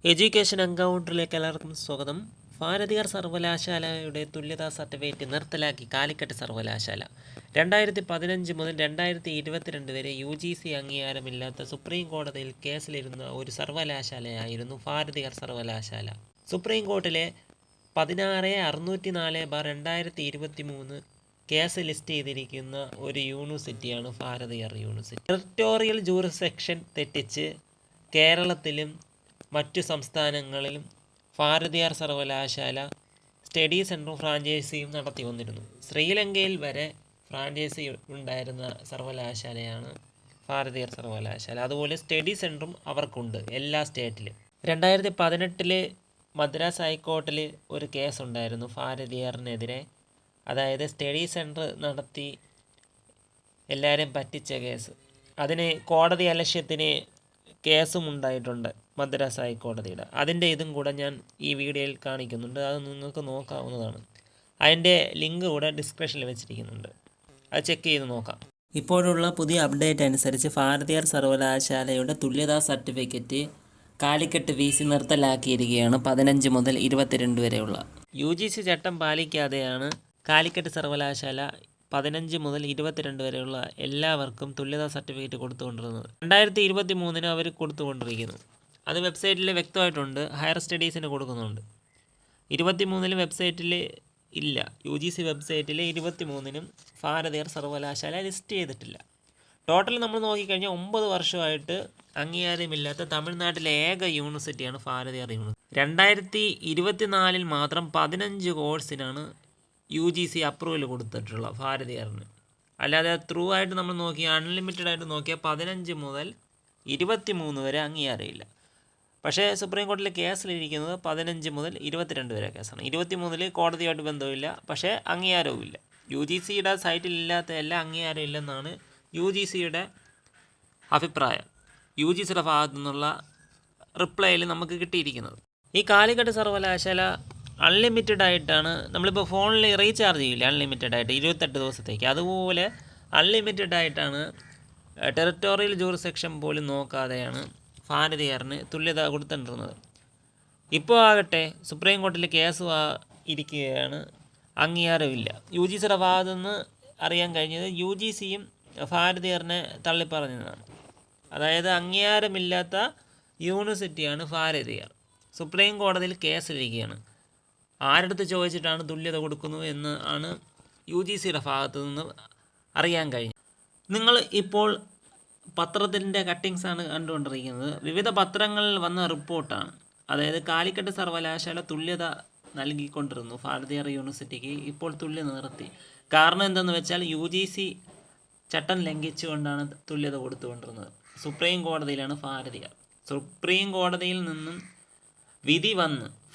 Education എൻകൗണ്ടറിലേക്ക് എല്ലാവർക്കും സ്വാഗതം. ഭാരതീയർ സർവകലാശാലയുടെ തുല്യതാ സർട്ടിഫിക്കറ്റ് നിർത്തലാക്കി കാലിക്കറ്റ് സർവകലാശാല. 2015 മുതൽ 2022 വരെ UGC അംഗീകാരമില്ലാത്ത സുപ്രീം കോടതിയിൽ കേസിലിരുന്ന ഒരു സർവകലാശാലയായിരുന്നു ഭാരതീയർ സർവകലാശാല. സുപ്രീം കോർട്ടിലെ 16/604/2023 കേസ് ലിസ്റ്റ് ചെയ്തിരിക്കുന്ന ഒരു യൂണിവേഴ്സിറ്റിയാണ് ഭാരതീയർ യൂണിവേഴ്സിറ്റി. ടെറിട്ടോറിയൽ ജൂറിസ്ഡിക്ഷൻ തെറ്റിച്ച് കേരളത്തിലും മറ്റു സംസ്ഥാനങ്ങളിലും ഭാരതീയർ സർവകലാശാല സ്റ്റഡി സെൻറ്ററും ഫ്രാഞ്ചൈസിയും നടത്തി വന്നിരുന്നു. ശ്രീലങ്കയിൽ വരെ ഫ്രാഞ്ചൈസി ഉണ്ടായിരുന്ന സർവകലാശാലയാണ് ഭാരതീയർ സർവകലാശാല. അതുപോലെ സ്റ്റഡി സെൻറ്ററും അവർക്കുണ്ട് എല്ലാ സ്റ്റേറ്റിലും. 2018 മദ്രാസ് ഹൈക്കോർട്ടിൽ ഒരു കേസുണ്ടായിരുന്നു ഭാരതീയറിനെതിരെ. അതായത് സ്റ്റഡി സെൻറ്റർ നടത്തി എല്ലാവരെയും പറ്റിച്ച കേസ്. അതിന് കോടതി അലക്ഷ്യത്തിന് കേസും ഉണ്ടായിട്ടുണ്ട് മദ്രാസ് ഹൈക്കോടതിയുടെ. അതിൻ്റെ ഇതും കൂടെ ഞാൻ ഈ വീഡിയോയിൽ കാണിക്കുന്നുണ്ട്. അത് നിങ്ങൾക്ക് നോക്കാവുന്നതാണ്. അതിൻ്റെ ലിങ്ക് കൂടെ ഡിസ്ക്രിപ്ഷനിൽ വെച്ചിരിക്കുന്നുണ്ട്. അത് ചെക്ക് ചെയ്ത് നോക്കാം. ഇപ്പോഴുള്ള പുതിയ അപ്ഡേറ്റ് അനുസരിച്ച് ഭാരതീയർ സർവകലാശാലയുടെ തുല്യതാ സർട്ടിഫിക്കറ്റ് കാലിക്കറ്റ് VC നിർത്തലാക്കിയിരിക്കുകയാണ്. 15 മുതൽ 22 വരെയുള്ള UGC ചട്ടം പാലിക്കാതെയാണ് കാലിക്കറ്റ് സർവകലാശാല 15 മുതൽ 22 വരെയുള്ള എല്ലാവർക്കും തുല്യതാ സർട്ടിഫിക്കറ്റ് കൊടുത്തുകൊണ്ടിരുന്നത്. 2023 അവർ കൊടുത്തുകൊണ്ടിരിക്കുന്നു. അത് വെബ്സൈറ്റിൽ വ്യക്തമായിട്ടുണ്ട്. ഹയർ സ്റ്റഡീസിന് കൊടുക്കുന്നുണ്ട്. 23 വെബ്സൈറ്റിൽ ഇല്ല. UGC വെബ്സൈറ്റിൽ 23 ഭാരതീയർ സർവകലാശാല ലിസ്റ്റ് ചെയ്തിട്ടില്ല. ടോട്ടൽ നമ്മൾ നോക്കിക്കഴിഞ്ഞാൽ 9 വർഷമായിട്ട് അംഗീകാരമില്ലാത്ത തമിഴ്നാട്ടിലെ ഏക യൂണിവേഴ്സിറ്റിയാണ് ഭാരതീയർ യൂണിവേഴ്സിറ്റി. 2024 മാത്രം 15 കോഴ്സിനാണ് UGC അപ്രൂവൽ കൊടുത്തിട്ടുള്ള ഭാരതീയറിന്. അല്ലാതെ ത്രൂ ആയിട്ട് നമ്മൾ നോക്കിയാൽ അൺലിമിറ്റഡ് ആയിട്ട് നോക്കിയാൽ 15 മുതൽ 23 വരെ അംഗീകാരമില്ല. പക്ഷേ സുപ്രീം കോടതിയിലെ കേസിലിരിക്കുന്നത് 15 മുതൽ 22 വരെ കേസാണ്. 23 കോടതിയായിട്ട് ബന്ധമില്ല, പക്ഷേ അംഗീകാരവുമില്ല. UGCയുടെ സൈറ്റിൽ ഇല്ലാത്ത എല്ലാ അംഗീകാരം ഇല്ലെന്നാണ് UGCയുടെ അഭിപ്രായം. UGCയുടെ ഭാഗത്തു നിന്നുള്ള റിപ്ലൈയിൽ നമുക്ക് കിട്ടിയിരിക്കുന്നത്. ഈ കാലിക്കറ്റ് സർവകലാശാല അൺലിമിറ്റഡ് ആയിട്ടാണ്. നമ്മളിപ്പോൾ ഫോണിൽ റീചാർജ് ചെയ്യില്ല അൺലിമിറ്റഡ് ആയിട്ട് 28 ദിവസത്തേക്ക്. അതുപോലെ അൺലിമിറ്റഡ് ആയിട്ടാണ് ടെറിട്ടോറിയൽ ജൂറിസ്ഡിക്ഷൻ പോലും നോക്കാതെയാണ് ഭാരതീയറിന് തുല്യത കൊടുത്തിട്ടുള്ളത്. ഇപ്പോൾ ആകട്ടെ സുപ്രീം കോടതിയിൽ കേസ് ഇരിക്കുകയാണ്. അംഗീകാരമില്ല. UGCയുടെ ഭാഗത്തുനിന്ന് അറിയാൻ കഴിഞ്ഞത് UGCയും ഭാരതീയറിനെ തള്ളിപ്പറഞ്ഞതാണ്. അതായത് അംഗീകാരമില്ലാത്ത യൂണിവേഴ്സിറ്റിയാണ് ഭാരതീയർ. സുപ്രീം കോടതിയിൽ കേസിലിരിക്കുകയാണ്. ആരടുത്ത് ചോദിച്ചിട്ടാണ് തുല്യത കൊടുക്കുന്നു എന്ന് ആണ് UGCയുടെ ഭാഗത്തു നിന്ന് അറിയാൻ കഴിഞ്ഞത്. നിങ്ങൾ ഇപ്പോൾ പത്രത്തിൻ്റെ കട്ടിങ്സാണ് കണ്ടുകൊണ്ടിരിക്കുന്നത്. വിവിധ പത്രങ്ങളിൽ വന്ന റിപ്പോർട്ടാണ്. അതായത് കാലിക്കറ്റ് സർവകലാശാല തുല്യത നൽകിക്കൊണ്ടിരുന്നു ഭാരതീയർ യൂണിവേഴ്സിറ്റിക്ക്. ഇപ്പോൾ തുല്യത നിർത്തി. കാരണം എന്തെന്ന് വെച്ചാൽ UGC ചട്ടം ലംഘിച്ചുകൊണ്ടാണ് തുല്യത കൊടുത്തുകൊണ്ടിരുന്നത്. സുപ്രീം കോടതിയിലാണ് ഭാരതീയർ. സുപ്രീം കോടതിയിൽ നിന്നും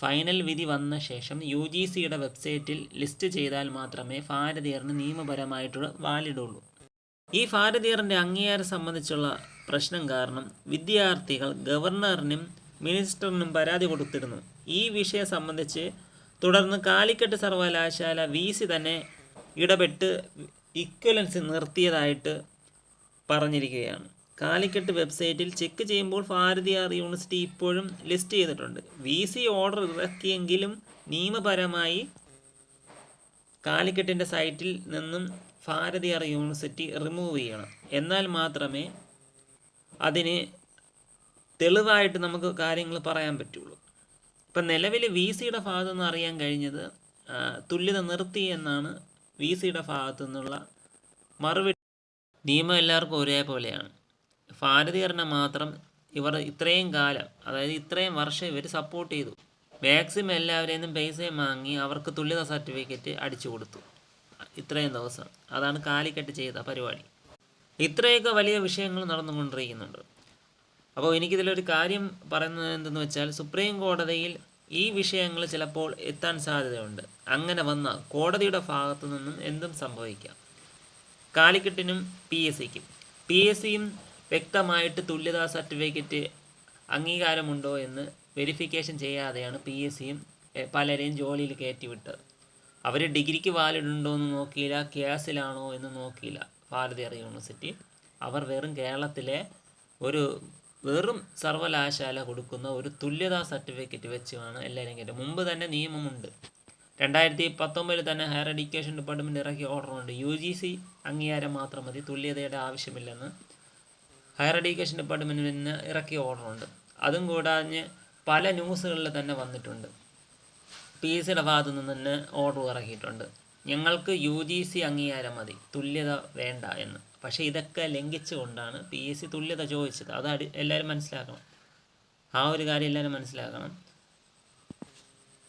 ഫൈനൽ വിധി വന്ന ശേഷം UGCയുടെ വെബ്സൈറ്റിൽ ലിസ്റ്റ് ചെയ്താൽ മാത്രമേ ഭാരതീയറിന് നിയമപരമായിട്ടുള്ള വാലിഡുള്ളൂ. ഈ ഭാരതീയറിൻ്റെ അംഗീകാരം സംബന്ധിച്ചുള്ള പ്രശ്നം കാരണം വിദ്യാർത്ഥികൾ ഗവർണറിനും മിനിസ്റ്ററിനും പരാതി കൊടുത്തിരുന്നു. ഈ വിഷയം സംബന്ധിച്ച് തുടർന്ന് കാലിക്കറ്റ് സർവകലാശാല VC തന്നെ ഇടപെട്ട് ഇക്വലൻസ് നിർത്തിയതായിട്ട് പറഞ്ഞിരിക്കുകയാണ്. കാലിക്കറ്റ് വെബ്സൈറ്റിൽ ചെക്ക് ചെയ്യുമ്പോൾ ഭാരതീയർ യൂണിവേഴ്സിറ്റി ഇപ്പോഴും ലിസ്റ്റ് ചെയ്തിട്ടുണ്ട്. VC ഓർഡർ ഇറക്കിയെങ്കിലും നിയമപരമായി കാലിക്കറ്റിൻ്റെ സൈറ്റിൽ നിന്നും ഭാരതീയർ യൂണിവേഴ്സിറ്റി റിമൂവ് ചെയ്യണം. എന്നാൽ മാത്രമേ അതിന് തെളിവായിട്ട് നമുക്ക് കാര്യങ്ങൾ പറയാൻ പറ്റുള്ളൂ. ഇപ്പം നിലവിൽ VCയുടെ ഭാഗത്തു നിന്ന് അറിയാൻ കഴിഞ്ഞത് തുല്യത നിർത്തി എന്നാണ് VCയുടെ ഭാഗത്തു നിന്നുള്ള മറുപടി. നിയമം എല്ലാവർക്കും ഒരേപോലെയാണ്. ഭാരതീയറിനെ മാത്രം ഇവർ ഇത്രയും കാലം, അതായത് ഇത്രയും വർഷം ഇവർ സപ്പോർട്ട് ചെയ്തു. മാക്സിമം എല്ലാവരെയും പൈസയും വാങ്ങി അവർക്ക് തുല്യത സർട്ടിഫിക്കറ്റ് അടിച്ചു കൊടുത്തു ഇത്രയും ദിവസം. അതാണ് കാലിക്കറ്റ് ചെയ്ത പരിപാടി. ഇത്രയൊക്കെ വലിയ വിഷയങ്ങൾ നടന്നുകൊണ്ടിരിക്കുന്നുണ്ട്. അപ്പോൾ എനിക്കിതിലൊരു കാര്യം പറയുന്നത് എന്തെന്ന് വെച്ചാൽ, സുപ്രീം കോടതിയിൽ ഈ വിഷയങ്ങൾ ചിലപ്പോൾ എത്താൻ സാധ്യതയുണ്ട്. അങ്ങനെ വന്നാൽ കോടതിയുടെ ഭാഗത്തു നിന്നും എന്തും സംഭവിക്കാം. കാലിക്കറ്റിനും PSCയും വ്യക്തമായിട്ട് തുല്യതാ സർട്ടിഫിക്കറ്റ് അംഗീകാരമുണ്ടോ എന്ന് വെരിഫിക്കേഷൻ ചെയ്യാതെയാണ് PSCയും പലരെയും ജോലിയിൽ കയറ്റിവിട്ടത്. അവർ ഡിഗ്രിക്ക് വാലിഡ് ഉണ്ടോ എന്ന് നോക്കിയില്ല, കേസിലാണോ എന്ന് നോക്കിയില്ല ഭാരതീയർ യൂണിവേഴ്സിറ്റി. അവർ വെറും കേരളത്തിലെ ഒരു വെറും സർവകലാശാല കൊടുക്കുന്ന ഒരു തുല്യതാ സർട്ടിഫിക്കറ്റ് വെച്ചുമാണ് എല്ലാവരും കയറ്റും. മുമ്പ് തന്നെ നിയമമുണ്ട്. 2019 തന്നെ ഹയർ എഡ്യൂക്കേഷൻ ഡിപ്പാർട്ട്മെൻറ്റ് ഇറക്കിയ ഓർഡറുണ്ട്. UGC അംഗീകാരം മാത്രം മതി, തുല്യതയുടെ ആവശ്യമില്ലെന്ന് ഹയർ എഡ്യൂക്കേഷൻ ഡിപ്പാർട്ട്മെൻറ്റിന് ഇറക്കിയ ഓർഡറുണ്ട്. അതും കൂടാതെ പല ന്യൂസുകളിൽ തന്നെ വന്നിട്ടുണ്ട്. PSCയുടെ ഭാഗത്തു നിന്ന് തന്നെ ഓർഡർ ഇറക്കിയിട്ടുണ്ട്. ഞങ്ങൾക്ക് UGC അംഗീകാരം മതി, തുല്യത വേണ്ട എന്ന്. പക്ഷേ ഇതൊക്കെ ലംഘിച്ചുകൊണ്ടാണ് PSC തുല്യത ചോദിച്ചത്. അത് എല്ലാവരും മനസ്സിലാക്കണം. ആ ഒരു കാര്യം എല്ലാവരും മനസ്സിലാക്കണം.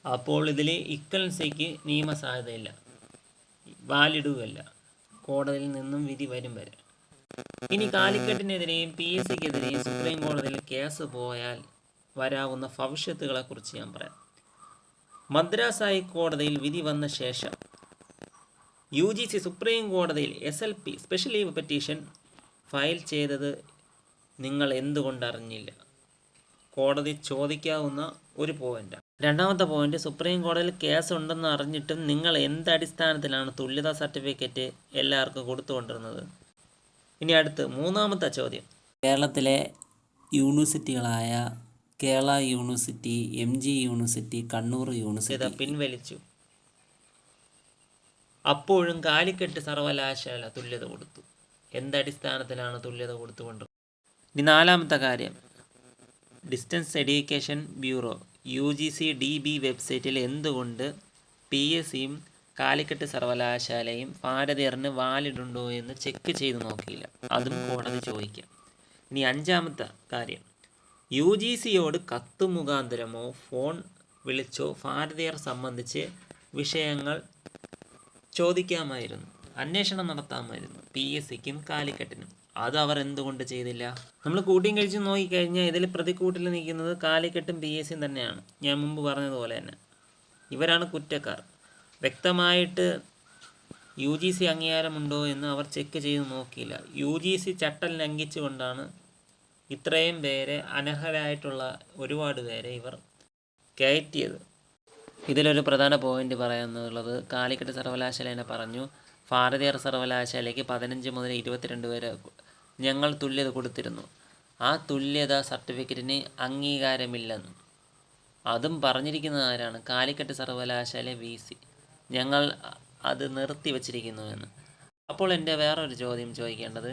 അപ്പോൾ ഇതിൽ ഇക്വലൻസിക്ക് നിയമസാധ്യതയില്ല, വാലിഡുമല്ല, കോടതിയിൽ നിന്നും വിധി വരും വരെ. ഇനി കാലിക്കറ്റിനെതിരെയും PSCക്കെതിരെയും സുപ്രീം കോടതിയിൽ കേസ് പോയാൽ വരാവുന്ന ഭവിഷ്യത്തുകളെക്കുറിച്ച് ഞാൻ പറയാം. മദ്രാസ് ഹൈക്കോടതിയിൽ വിധി വന്ന ശേഷം UGC സുപ്രീം കോടതിയിൽ SLP special leave petition file ചെയ്തത് നിങ്ങൾ എന്തുകൊണ്ട് അറിഞ്ഞില്ല? കോടതി ചോദിക്കാവുന്ന ഒരു പോയിൻ്റ്. രണ്ടാമത്തെ പോയിന്റ്, സുപ്രീം കോടതിയിൽ കേസ് ഉണ്ടെന്ന് അറിഞ്ഞിട്ടും നിങ്ങൾ എന്തടിസ്ഥാനത്തിലാണ് തുല്യതാ സർട്ടിഫിക്കറ്റ് എല്ലാവർക്കും കൊടുത്തുകൊണ്ടിരുന്നത്? ഇനി അടുത്ത് മൂന്നാമത്തെ ചോദ്യം, കേരളത്തിലെ യൂണിവേഴ്സിറ്റികളായ Kerala university, MG university, Kannur university പിൻവലിച്ചു. അപ്പോഴും കാലിക്കറ്റ് സർവകലാശാല തുല്യത കൊടുത്തു. എന്തടിസ്ഥാനത്തിലാണ് തുല്യത കൊടുത്തുകൊണ്ടിരുന്നത്? ഇനി നാലാമത്തെ കാര്യം, distance education bureau UGC DB വെബ്സൈറ്റിൽ എന്തുകൊണ്ട് PSCയും കാലിക്കറ്റ് സർവകലാശാലയും ഭാരതീയറിന് വാലിഡുണ്ടോ എന്ന് ചെക്ക് ചെയ്ത് നോക്കിയില്ല? അതും കോടതി ചോദിക്കാം. ഇനി അഞ്ചാമത്തെ കാര്യം, UGCയോട് കത്ത് മുഖാന്തരമോ ഫോൺ വിളിച്ചോ ഭാരതീയർ സംബന്ധിച്ച് വിഷയങ്ങൾ ചോദിക്കാമായിരുന്നു, അന്വേഷണം നടത്താമായിരുന്നു PSCക്കും കാലിക്കറ്റിനും. അത് അവർ എന്തുകൊണ്ട് ചെയ്തില്ല? നമ്മൾ കൂട്ടിയും കഴിച്ച് നോക്കിക്കഴിഞ്ഞാൽ ഇതിൽ പ്രതിക്കൂട്ടിൽ നിൽക്കുന്നത് കാലിക്കറ്റും PSCയും തന്നെയാണ്. ഞാൻ മുമ്പ് പറഞ്ഞതുപോലെ തന്നെ ഇവരാണ് കുറ്റക്കാർ. വ്യക്തമായിട്ട് UGC അംഗീകാരമുണ്ടോ എന്ന് അവർ ചെക്ക് ചെയ്ത് നോക്കിയില്ല. UGC ചട്ടം ലംഘിച്ചുകൊണ്ടാണ് ഇത്രയും പേരെ, അനർഹരായിട്ടുള്ള ഒരുപാട് പേരെ ഇവർ കയറ്റിയത്. ഇതിലൊരു പ്രധാന പോയിന്റ് പറയാനുള്ളത്, കാലിക്കറ്റ് സർവകലാശാല തന്നെ പറഞ്ഞു, ഭാരതീയർ സർവകലാശാലയ്ക്ക് 15 മുതൽ 22 വരെ ഞങ്ങൾ തുല്യത കൊടുത്തിരുന്നു. ആ തുല്യത സർട്ടിഫിക്കറ്റിന് അംഗീകാരമില്ലെന്ന്. അതും പറഞ്ഞിരിക്കുന്നത് ആരാണ്? കാലിക്കറ്റ് സർവകലാശാല VC. ഞങ്ങൾ അത് നിർത്തിവച്ചിരിക്കുന്നുവെന്ന്. അപ്പോൾ എൻ്റെ വേറൊരു ചോദ്യം ചോദിക്കേണ്ടത്,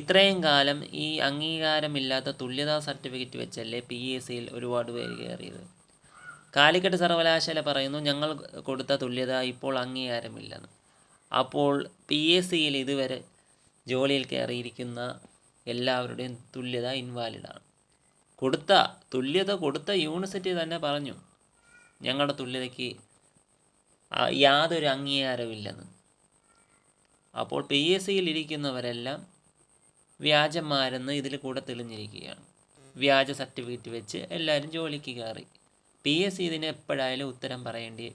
ഇത്രയും കാലം ഈ അംഗീകാരമില്ലാത്ത തുല്യതാ സർട്ടിഫിക്കറ്റ് വെച്ചല്ലേ PSCയിൽ ഒരുപാട് പേര് കയറിയത്? കാലിക്കറ്റ് സർവകലാശാല പറയുന്നു ഞങ്ങൾ കൊടുത്ത തുല്യത ഇപ്പോൾ അംഗീകാരമില്ലെന്ന്. അപ്പോൾ PSCയിൽ ഇതുവരെ ജോലിയിൽ കയറിയിരിക്കുന്ന എല്ലാവരുടെയും തുല്യത ഇൻവാലിഡാണ്. തുല്യത കൊടുത്ത യൂണിവേഴ്സിറ്റി തന്നെ പറഞ്ഞു ഞങ്ങളുടെ തുല്യതയ്ക്ക് യാതൊരു അംഗീകാരമില്ലെന്ന്. അപ്പോൾ PSCയിൽ ഇരിക്കുന്നവരെല്ലാം വ്യാജന്മാരെന്ന് ഇതിൽ കൂടെ തെളിഞ്ഞിരിക്കുകയാണ്. വ്യാജ സർട്ടിഫിക്കറ്റ് വെച്ച് എല്ലാവരും ജോലിക്ക് കയറി. PSC ഇതിന് എപ്പോഴായാലും ഉത്തരം പറയേണ്ടി